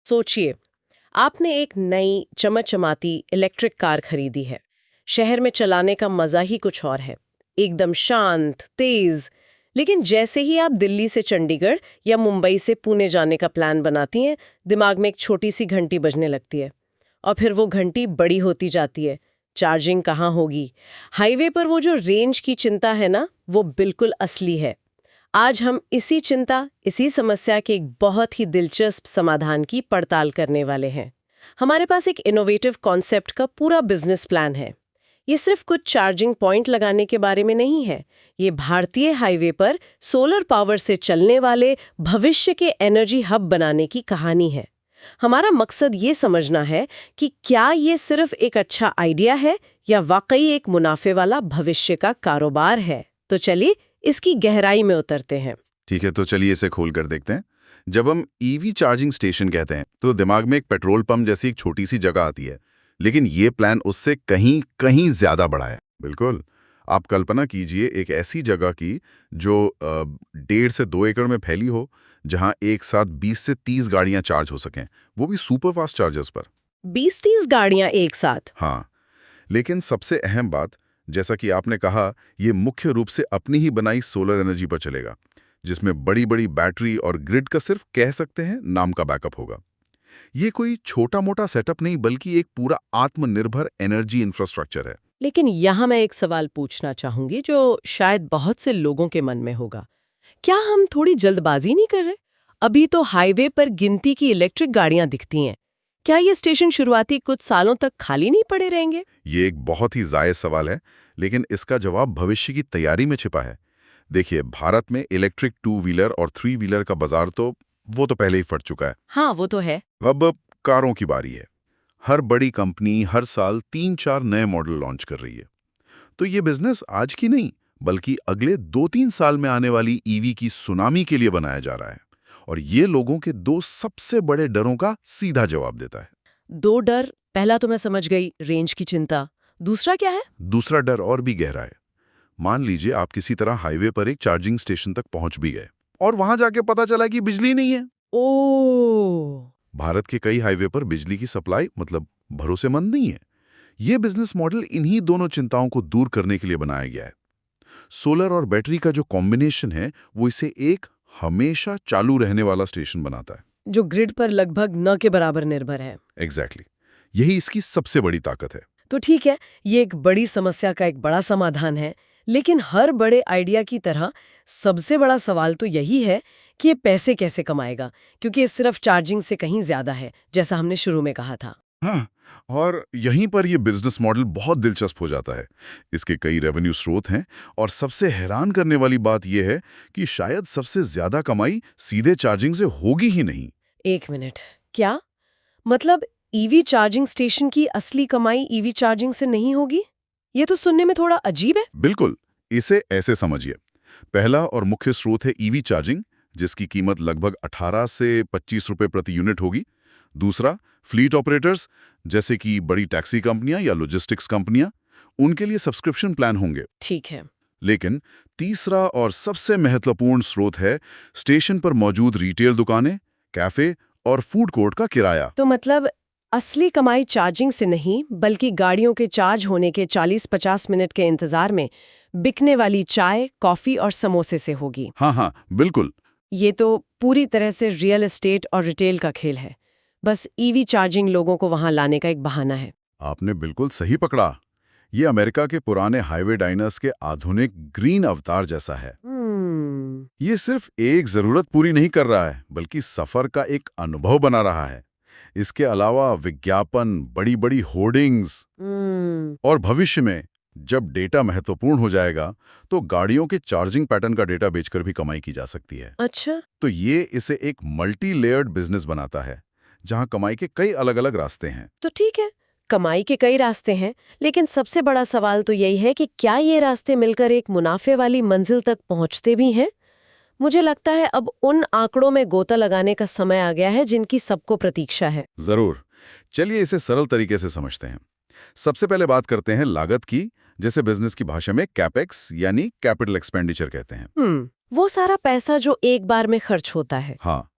सोचिए, आपने एक नई चमचमाती इलेक्ट्रिक कार खरीदी है। शहर में चलाने का मजा ही कुछ और है, एकदम शांत, तेज। लेकिन जैसे ही आप दिल्ली से चंडीगढ़ या मुंबई से पुणे जाने का प्लान बनाती हैं, दिमाग में एक छोटी सी घंटी बजने लगती है। और फिर वो घंटी बड़ी होती जाती है। चार्जिंग कहाँ होगी? हाईवे पर वो जो रेंज की चिंता है ना, वो बिल्कुल असली है। आज हम इसी चिंता, इसी समस्या के एक बहुत ही दिलचस्प समाधान की पड़ताल करने वाले हैं। हमारे पास एक इनोवेटिव कॉन्सेप्ट का पूरा बिजनेस प्लान है। ये सिर्फ कुछ चार्जिंग पॉइंट लगाने के बारे में नहीं है। ये भारतीय हाईवे पर सोलर पावर से चलने वाले भविष्य के एनर्जी हब बनाने की कहानी है। हमारा मकसद ये समझना है कि क्या ये सिर्फ एक अच्छा आइडिया है या वाकई एक मुनाफे वाला भविष्य का कारोबार है। तो चलिए इसकी गहराई में उतरते हैं। ठीक है, तो चलिए इसे खोल कर देखते हैं। जब हम ईवी चार्जिंग स्टेशन कहते हैं तो दिमाग में एक पेट्रोल पंप जैसी एक छोटी सी जगह आती है, लेकिन ये प्लान उससे कहीं कहीं ज्यादा बड़ा है। बिल्कुल, आप कल्पना कीजिए एक ऐसी जगह की जो 1.5 से 2 एकड़ में फैली हो, जहां एक साथ 20 से 30 गाड़ियां चार्ज हो सकें, वो भी सुपर फास्ट चार्जर्स पर। 20-30 गाड़ियां एक साथ? हाँ, लेकिन सबसे अहम बात, जैसा कि आपने कहा, ये मुख्य रूप से अपनी ही बनाई सोलर एनर्जी पर चलेगा, जिसमें बड़ी बड़ी बैटरी और ग्रिड का सिर्फ कह सकते हैं नाम का बैकअप होगा। ये कोई छोटा मोटा सेटअप नहीं, बल्कि एक पूरा आत्मनिर्भर एनर्जी इंफ्रास्ट्रक्चर है। लेकिन यहाँ मैं एक सवाल पूछना चाहूंगी जो शायद बहुत से लोगों के मन में होगा। क्या हम थोड़ी जल्दबाजी नहीं कर रहे? अभी तो हाईवे पर गिनती की इलेक्ट्रिक गाड़ियां दिखती हैं। क्या ये स्टेशन शुरुआती कुछ सालों तक खाली नहीं पड़े रहेंगे? ये एक बहुत ही जायज सवाल है, लेकिन इसका जवाब भविष्य की तैयारी में छिपा है। देखिए, भारत में इलेक्ट्रिक 2 व्हीलर और 3 व्हीलर का बाजार तो पहले ही फट चुका है। हाँ, वो तो है। अब कारों की बारी है। हर बड़ी कंपनी हर साल 3-4 नए मॉडल लॉन्च कर रही है। तो ये बिजनेस आज की नहीं, बल्कि अगले 2-3 साल में आने वाली ईवी की सुनामी के लिए बनाया जा रहा है। और ये लोगों के 2 सबसे बड़े डरों का सीधा जवाब देता है। 2 डर? पहला तो मैं समझ गई, रेंज की चिंता। दूसरा क्या है? दूसरा डर और भी गहरा है। मान लीजिए आप किसी तरह हाईवे पर एक चार्जिंग स्टेशन तक पहुंच भी गए और वहां जाके पता चला कि बिजली नहीं है। ओह! भारत के कई हाईवे पर बिजली की सप्लाई भरोसेमंद नहीं है। यह बिजनेस मॉडल इन्हीं दोनों चिंताओं को दूर करने के लिए बनाया गया है। सोलर और बैटरी का जो कॉम्बिनेशन है, वो इसे एक हमेशा चालू रहने वाला स्टेशन बनाता है, जो ग्रिड पर लगभग न के बराबर निर्भर है। एग्जैक्टली। यही इसकी सबसे बड़ी ताकत है। तो ठीक है, ये एक बड़ी समस्या का एक बड़ा समाधान है। लेकिन हर बड़े आइडिया की तरह सबसे बड़ा सवाल तो यही है कि ये पैसे कैसे कमाएगा, क्योंकि ये सिर्फ चार्जिंग से कहीं ज्यादा है, जैसा हमने शुरू में कहा था। हाँ, और यहीं पर यह बिजनेस मॉडल बहुत दिलचस्प हो जाता है। इसके कई रेवेन्यू स्रोत हैं और सबसे हैरान करने वाली बात यह है कि शायद सबसे ज्यादा कमाई सीधे चार्जिंग से होगी ही नहीं। 1 मिनट, क्या मतलब? ईवी चार्जिंग स्टेशन की असली कमाई ईवी चार्जिंग से नहीं होगी? ये तो सुनने में थोड़ा अजीब है। बिल्कुल, इसे ऐसे समझिए। पहला और मुख्य स्रोत है ईवी चार्जिंग, जिसकी कीमत लगभग 18 से 25 रुपए प्रति यूनिट होगी। दूसरा, फ्लीट ऑपरेटर्स, जैसे कि बड़ी टैक्सी कंपनियां या लॉजिस्टिक्स कंपनियां, उनके लिए सब्सक्रिप्शन प्लान होंगे। ठीक है। लेकिन तीसरा और सबसे महत्वपूर्ण स्रोत है स्टेशन पर मौजूद रिटेल दुकानें, कैफे और फूड कोर्ट का किराया। तो मतलब असली कमाई चार्जिंग से नहीं, बल्कि गाड़ियों के चार्ज होने के 40-50 मिनट के इंतजार में बिकने वाली चाय, कॉफी और समोसे से होगी। हाँ हाँ, बिल्कुल। ये तो पूरी तरह से रियल एस्टेट और रिटेल का खेल है। बस ईवी चार्जिंग लोगों को वहां लाने का एक बहाना है। आपने बिल्कुल सही पकड़ा। ये अमेरिका के पुराने हाईवे डाइनर्स के आधुनिक ग्रीन अवतार जैसा है। ये सिर्फ एक जरूरत पूरी नहीं कर रहा है, बल्कि सफर का एक अनुभव बना रहा है। इसके अलावा विज्ञापन, बड़ी बड़ी होर्डिंग्स और भविष्य में जब डेटा महत्वपूर्ण हो जाएगा, तो गाड़ियों के चार्जिंग पैटर्न का डेटा बेचकर भी कमाई की जा सकती है। अच्छा। तो ये इसे एक मल्टी लेयर्ड बिजनेस बनाता है, जहां कमाई के कई अलग अलग रास्ते हैं। तो ठीक है, कमाई के कई रास्ते हैं, लेकिन सबसे बड़ा सवाल तो यही है कि क्या ये रास्ते मिलकर एक मुनाफे वाली मंजिल तक पहुंचते भी हैं? मुझे लगता है अब उन आंकड़ों में गोता लगाने का समय आ गया है जिनकी सबको प्रतीक्षा है। जरूर, चलिए इसे सरल तरीके से समझते हैं। सबसे पहले बात करते हैं लागत की, जिसे बिजनेस की भाषा में कैपेक्स यानी कैपिटल एक्सपेंडिचर कहते हैं। वो सारा पैसा जो एक बार में खर्च होता है। हाँ,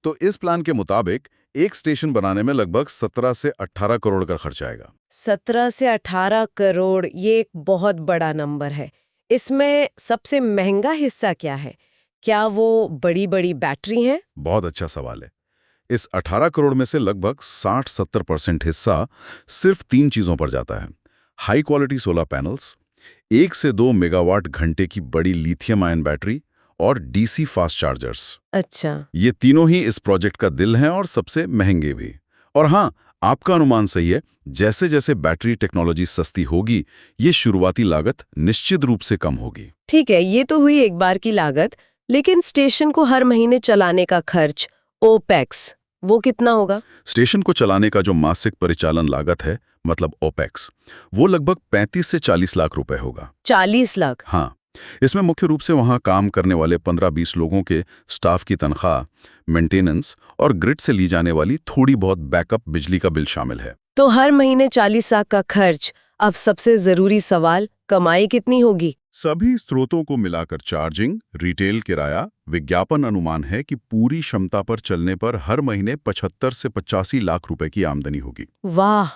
तो इस प्लान के मुताबिक एक स्टेशन बनाने में लगभग 17 से 18 करोड़ का खर्च आएगा। 17 से 18 करोड़, ये एक बहुत बड़ा नंबर है। इसमें सबसे महंगा हिस्सा क्या है? क्या वो बड़ी-बड़ी बैटरी हैं? बहुत अच्छा सवाल है। इस 18 करोड़ में से लगभग 60-70% हिस्सा सिर्फ 3 चीजों पर जाता है। हाई क्वालिटी सोलर पैनल्स, 1 से 2 मेगावाट घंटे की बड़ी लिथियम आयन बैटरी और डीसी फास्ट चार्जर्स। अच्छा। ये तीनों ही इस प्रोजेक्ट का दिल हैं और सबसे महंगे भी। और हाँ, आपका अनुमान सही है, जैसे जैसे बैटरी टेक्नोलॉजी सस्ती होगी, ये शुरुआती लागत निश्चित रूप से कम होगी। ठीक है, ये तो हुई एक बार की लागत, लेकिन स्टेशन को हर महीने चलाने का खर्च, ओपेक्स, वो कितना होगा? स्टेशन को चलाने का जो मासिक परिचालन लागत है, मतलब ओपेक्स, वो लगभग 35 से 40 लाख रुपए होगा। 40 लाख? हाँ, इसमें मुख्य रूप से वहाँ काम करने वाले 15-20 लोगों के स्टाफ की तनख्वाह, मेंटेनेंस और ग्रिड से ली जाने वाली थोड़ी बहुत बैकअप बिजली का बिल शामिल है। तो हर महीने 40 लाख का खर्च। अब सबसे जरूरी सवाल, कमाई कितनी होगी? सभी स्रोतों को मिलाकर चार्जिंग, रिटेल किराया, विज्ञापन अनुमान है कि पूरी क्षमता पर चलने पर हर महीने 75 से 85 लाख रुपए की आमदनी होगी। वाह,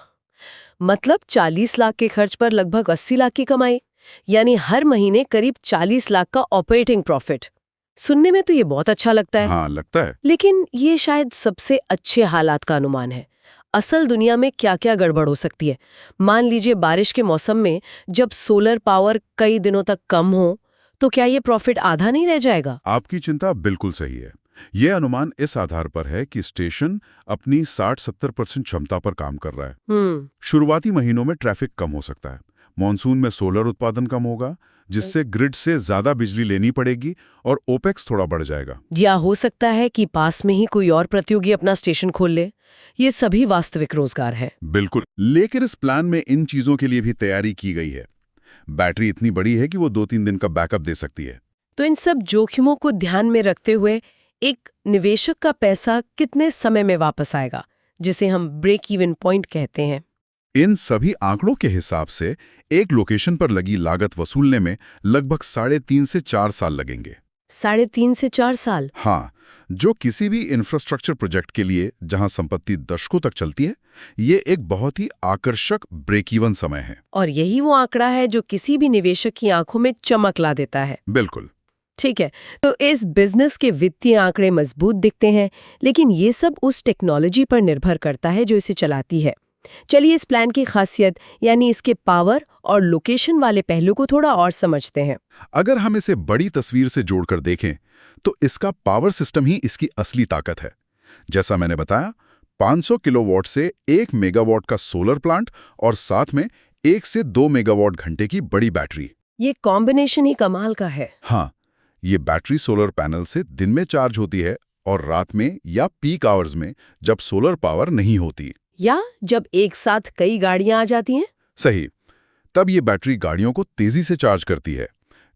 मतलब 40 लाख के खर्च पर लगभग 80 लाख की कमाई, यानी हर महीने करीब 40 लाख का ऑपरेटिंग प्रॉफिट। सुनने में तो ये बहुत अच्छा लगता है। हाँ, लगता है। लेकिन ये शायद सबसे अच्छे हालात का अनुमान है। असल दुनिया में क्या-क्या गड़बड़ हो सकती है? मान लीजिए बारिश के मौसम में जब सोलर पावर कई दिनों तक कम हो, तो क्या ये प्रॉफिट आधा नहीं रह जाएगा? आपकी चिंता बिल्कुल सही है। ये अनुमान इस आधार पर है कि स्टेशन अपनी 60-70% क्षमता पर काम कर रहा है। शुरुआती महीनों में ट्रैफिक कम हो सकता है, मॉनसून में सोलर उत्पादन कम होगा, जिससे ग्रिड से ज्यादा बिजली लेनी पड़ेगी और ओपेक्स थोड़ा बढ़ जाएगा। या हो सकता है कि पास में ही कोई और प्रतियोगी अपना स्टेशन खोल ले। ये सभी वास्तविक रोजगार है। बिल्कुल, लेकिन इस प्लान में इन चीजों के लिए भी तैयारी की गई है। बैटरी इतनी बड़ी है कि वो 2-3 दिन का बैकअप दे सकती है। तो इन सब जोखिमों को ध्यान में रखते हुए एक निवेशक का पैसा कितने समय में वापस आएगा, जिसे हम ब्रेक इवन पॉइंट कहते हैं? इन सभी आंकड़ों के हिसाब से एक लोकेशन पर लगी लागत वसूलने में लगभग 3.5 से 4 साल लगेंगे। 3.5 से 4 साल? हाँ, जो किसी भी इंफ्रास्ट्रक्चर प्रोजेक्ट के लिए जहां संपत्ति दशकों तक चलती है, ये एक बहुत ही आकर्षक ब्रेक इवन समय है। और यही वो आंकड़ा है जो किसी भी निवेशक की आंखों में चमक ला देता है। बिल्कुल। ठीक है, तो इस बिजनेस के वित्तीय आंकड़े मजबूत दिखते हैं, लेकिन ये सब उस टेक्नोलॉजी पर निर्भर करता है जो इसे चलाती है। चलिए इस प्लान की खासियत, यानी इसके पावर और लोकेशन वाले पहलू को थोड़ा और समझते हैं। अगर हम इसे बड़ी तस्वीर से जोड़कर देखें, तो इसका पावर सिस्टम ही इसकी असली ताकत है। जैसा मैंने बताया, 500 किलोवाट से 1 मेगावाट का सोलर प्लांट और साथ में 1 से 2 मेगावाट घंटे की बड़ी बैटरी। ये कॉम्बिनेशन ही कमाल का है। हाँ, ये बैटरी सोलर पैनल से दिन में चार्ज होती है और रात में या पीक आवर्स में जब सोलर पावर नहीं होती, या जब एक साथ कई गाड़ियां आ जाती हैं। सही, तब ये बैटरी गाड़ियों को तेजी से चार्ज करती है।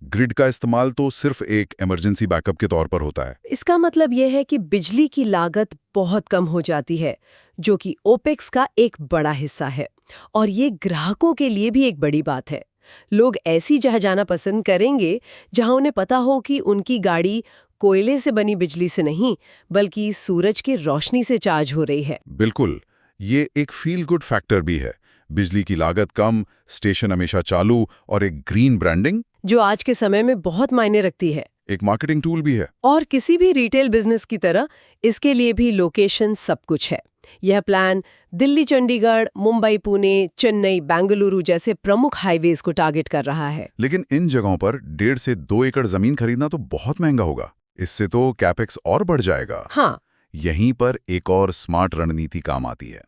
ग्रिड का इस्तेमाल तो सिर्फ एक इमरजेंसी बैकअप के तौर पर होता है। इसका मतलब यह है कि बिजली की लागत बहुत कम हो जाती है, जो कि ओपेक्स का एक बड़ा हिस्सा है। और ये ग्राहकों के लिए भी एक बड़ी बात है। लोग ऐसी जगह जाना पसंद करेंगे जहां उन्हें पता हो कि उनकी गाड़ी कोयले से बनी बिजली से नहीं, बल्कि सूरज की रोशनी से चार्ज हो रही है। बिल्कुल, ये एक फील गुड फैक्टर भी है। बिजली की लागत कम, स्टेशन हमेशा चालू और एक ग्रीन ब्रांडिंग, जो आज के समय में बहुत मायने रखती है। एक मार्केटिंग टूल भी है। और किसी भी रिटेल बिजनेस की तरह इसके लिए भी लोकेशन सब कुछ है। यह प्लान दिल्ली, चंडीगढ़, मुंबई, पुणे, चेन्नई, बेंगलुरु जैसे प्रमुख हाईवेज को टारगेट कर रहा है। लेकिन इन जगहों पर 1.5 से 2 एकड़ जमीन खरीदना तो बहुत महंगा होगा। इससे तो कैपेक्स और बढ़ जाएगा। हाँ, यहीं पर एक और स्मार्ट रणनीति काम आती है।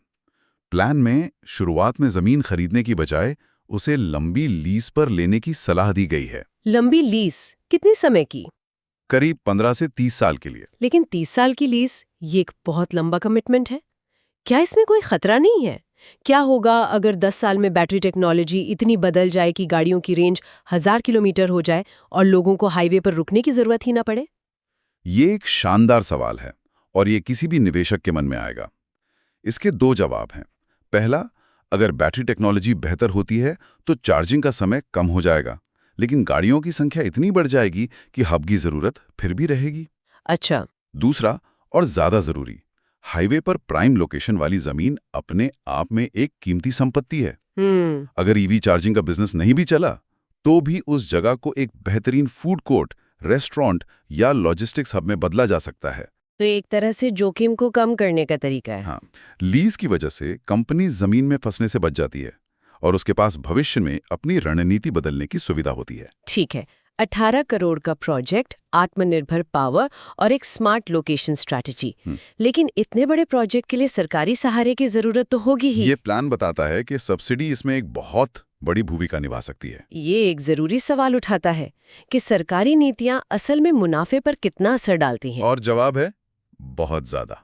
प्लान में शुरुआत में जमीन खरीदने की बजाय उसे लंबी लीज पर लेने की सलाह दी गई है। लंबी लीज कितने समय की? करीब 15 से 30 साल के लिए। लेकिन 30 साल की लीज, ये एक बहुत लंबा कमिटमेंट है। क्या इसमें कोई खतरा नहीं है? क्या होगा अगर 10 साल में बैटरी टेक्नोलॉजी इतनी बदल जाए कि गाड़ियों की रेंज 1000 किलोमीटर हो जाए और लोगों को हाईवे पर रुकने की जरूरत ही ना पड़े? ये एक शानदार सवाल है और ये किसी भी निवेशक के मन में आएगा। इसके 2 जवाब हैं। पहला, अगर बैटरी टेक्नोलॉजी बेहतर होती है तो चार्जिंग का समय कम हो जाएगा, लेकिन गाड़ियों की संख्या इतनी बढ़ जाएगी कि हब की जरूरत फिर भी रहेगी। अच्छा। दूसरा, और ज्यादा जरूरी, हाईवे पर प्राइम लोकेशन वाली जमीन अपने आप में एक कीमती संपत्ति है। अगर ईवी चार्जिंग का बिजनेस नहीं भी चला, तो भी उस जगह को एक बेहतरीन फूड कोर्ट, रेस्टोरेंट या लॉजिस्टिक्स हब में बदला जा सकता है। तो एक तरह से जोखिम को कम करने का तरीका है। हाँ, लीज की वजह से कंपनी जमीन में फंसने से बच जाती है और उसके पास भविष्य में अपनी रणनीति बदलने की सुविधा होती है। ठीक है, 18 करोड़ का प्रोजेक्ट, आत्मनिर्भर पावर और एक स्मार्ट लोकेशन स्ट्रैटेजी। लेकिन इतने बड़े प्रोजेक्ट के लिए सरकारी सहारे की जरूरत तो होगी ही। ये प्लान बताता है कि सब्सिडी इसमें एक बहुत बड़ी भूमिका निभा सकती है। ये एक जरूरी सवाल उठाता है कि सरकारी नीतियां असल में मुनाफे पर कितना असर डालती हैं। और जवाब है बहुत ज्यादा।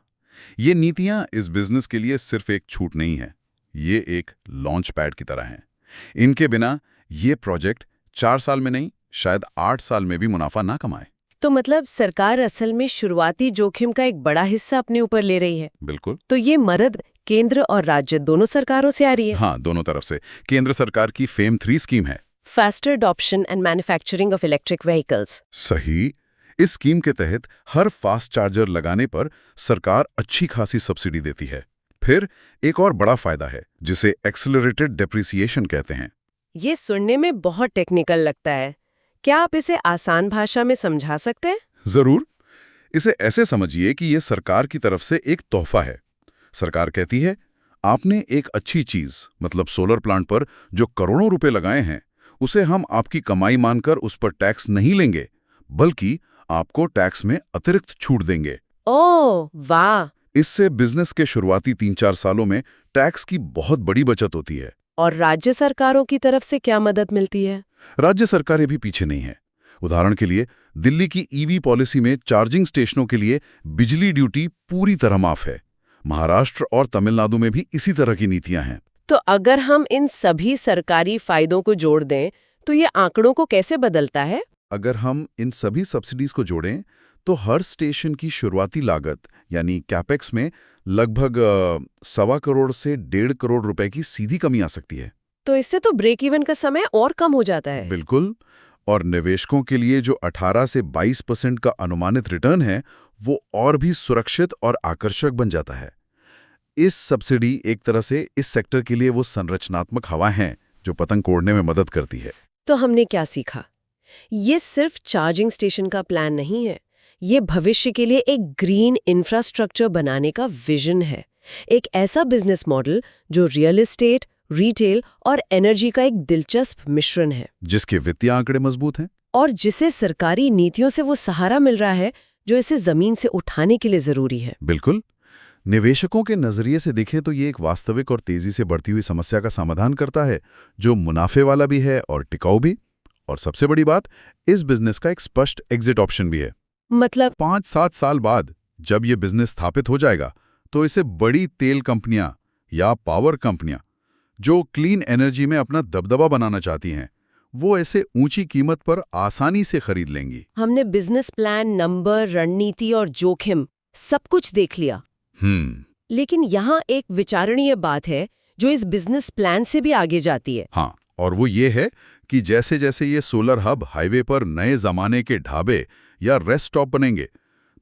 ये नीतियां इस बिजनेस के लिए सिर्फ एक छूट नहीं है, ये एक लॉन्च पैड की तरह हैं। इनके बिना ये प्रोजेक्ट 4 साल में नहीं, शायद 8 साल में भी मुनाफा ना कमाए। तो मतलब सरकार असल में शुरुआती जोखिम का एक बड़ा हिस्सा अपने ऊपर ले रही है। बिल्कुल। तो ये मदद केंद्र और राज्य दोनों सरकारों से आ रही है। हाँ, दोनों तरफ से। केंद्र सरकार की फेम 3 स्कीम है, faster adoption and manufacturing of electric vehicles. सही। इस स्कीम के तहत हर फास्ट चार्जर लगाने पर सरकार अच्छी खासी सब्सिडी देती है। फिर एक और बड़ा फायदा है जिसे एक्सेलरेटेड डेप्रिसिएशन कहते हैं। ये सुनने में बहुत टेक्निकल लगता है, क्या आप इसे आसान भाषा में समझा सकते हैं? जरूर। इसे ऐसे समझिए कि ये सरकार की तरफ से एक तोहफा है। सरकार कहती है, आपने एक अच्छी चीज, मतलब सोलर प्लांट पर जो करोड़ों रुपए लगाए हैं, उसे हम आपकी कमाई मानकर उस पर टैक्स नहीं लेंगे, बल्कि आपको टैक्स में अतिरिक्त छूट देंगे। ओह वाह! इससे बिजनेस के शुरुआती 3-4 सालों में टैक्स की बहुत बड़ी बचत होती है। और राज्य सरकारों की तरफ से क्या मदद मिलती है? राज्य सरकारें भी पीछे नहीं हैं। उदाहरण के लिए, दिल्ली की ईवी पॉलिसी में चार्जिंग स्टेशनों के लिए बिजली ड्यूटी पूरी तरह माफ है। महाराष्ट्र और तमिलनाडु में भी इसी तरह की नीतियां हैं। तो अगर हम इन सभी सरकारी फायदों को जोड़ दें, तो ये आंकड़ों को कैसे बदलता है? अगर हम इन सभी सब्सिडीज को जोड़ें, तो हर स्टेशन की शुरुआती लागत यानी कैपेक्स में लगभग 1.25 करोड़ से 1.5 करोड़ रुपए की सीधी कमी आ सकती है। तो इससे तो ब्रेक इवन का समय और कम हो जाता है। बिल्कुल। और निवेशकों के लिए जो 18 से 22% का अनुमानित रिटर्न है, वो और भी सुरक्षित और आकर्षक बन जाता है। इस सब्सिडी एक तरह से इस सेक्टर के लिए वो संरचनात्मक हवा है जो पतंग कोड़ने में मदद करती है। तो हमने क्या सीखा? ये सिर्फ चार्जिंग स्टेशन का प्लान नहीं है, ये भविष्य के लिए एक ग्रीन इंफ्रास्ट्रक्चर बनाने का विजन है। एक ऐसा बिजनेस मॉडल जो रियल एस्टेट, रिटेल और एनर्जी का एक दिलचस्प मिश्रण है, जिसके वित्तीय आंकड़े मजबूत हैं और जिसे सरकारी नीतियों से वो सहारा मिल रहा है जो इसे जमीन से उठाने के लिए जरूरी है। बिल्कुल। निवेशकों के नजरिए से देखें तो ये एक वास्तविक और तेजी से बढ़ती हुई समस्या का समाधान करता है, जो मुनाफे वाला भी है और टिकाऊ भी। और सबसे बड़ी बात, इस बिजनेस का एक स्पष्ट एग्जिट ऑप्शन भी है। मतलब 5-7 साल बाद जब ये बिजनेस स्थापित हो जाएगा, तो इसे बड़ी तेल कंपनियां या पावर कंपनियां जो क्लीन एनर्जी में अपना दबदबा बनाना चाहती हैं, वो ऐसे ऊंची कीमत पर आसानी से खरीद लेंगी। हमने बिजनेस प्लान, नंबर, रणनीति और जोखिम सब कुछ देख लिया। लेकिन यहाँ एक विचारणीय बात है जो इस बिजनेस प्लान से भी आगे जाती है। हाँ, और वो ये है कि जैसे जैसे ये सोलर हब हाईवे पर नए जमाने के ढाबे या रेस्ट स्टॉप बनेंगे,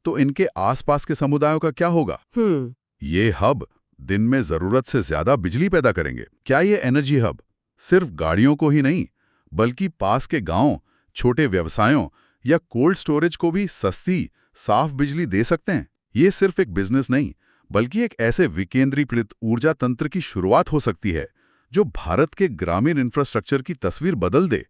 तो इनके आसपास के समुदायों का क्या होगा? ये हब दिन में जरूरत से ज्यादा बिजली पैदा करेंगे। क्या ये एनर्जी हब सिर्फ गाड़ियों को ही नहीं, बल्कि पास के गांवों, छोटे व्यवसायों या कोल्ड स्टोरेज को भी सस्ती, साफ बिजली दे सकते हैं? ये सिर्फ एक बिजनेस नहीं, बल्कि एक ऐसे विकेंद्रीकृत ऊर्जा तंत्र की शुरुआत हो सकती है जो भारत के ग्रामीण इंफ्रास्ट्रक्चर की तस्वीर बदल दे।